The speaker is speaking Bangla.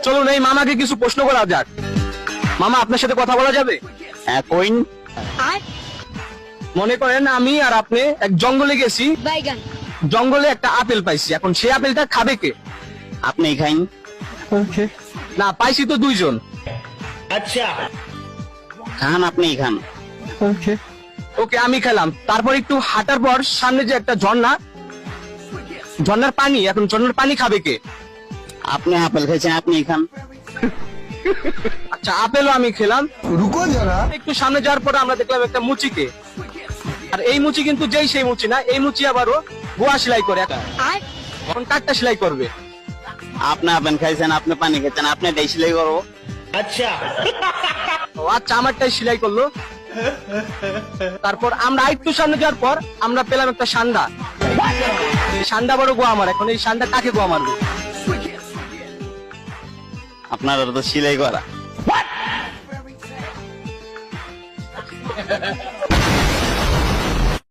চলুন এই মামাকে কিছু প্রশ্ন করা যাক। মামা, আপনার সাথে কথা বলা যাবে? হ্যাঁ, কইন। মনে করেন আমি আর আপনি এক জঙ্গলে গেছি, বাইগান। জঙ্গলে একটা আপেল পাইছি, এখন সেই আপেলটা খাবে কে? আপনি খাইন। না, পাইছি তো দুইজন। খান, আপনি খান। ওকে, আমি খেলাম। তারপর একটু হাঁটার পর সামনে যে একটা ঝর্ণা, ঝর্ণার পানি, এখন ঝর্ণার পানি খাবে কে? আপনি আপেল খাইছেন, আপনি খান। আচ্ছা, আপেলও আমি খেলাম। रुको जरा। একটু সামনে যাওয়ার পরে আমরা দেখলাম একটা মুচিকে, আর এই মুচি কিন্তু যেই সেই মুচি না, এই মুচি আবারও গোয়া সেলাই করে। এখন কাঠটা সেলাই করবে। আপনি আপেল খাইছেন, আপনি পানি খাইছেন, আপনি এটাই সেলাই করবো। ও আচ্ছা, আমারটাই সেলাই করলো। তারপর আমরা একটু সামনে যাওয়ার পর আমরা পেলাম একটা সান্ডা। এই সান্ডা বড় গোয়া আমার, এখন এই সান্ডা কাকে গোয়া মারবে? আপনার তো সেলাই করা।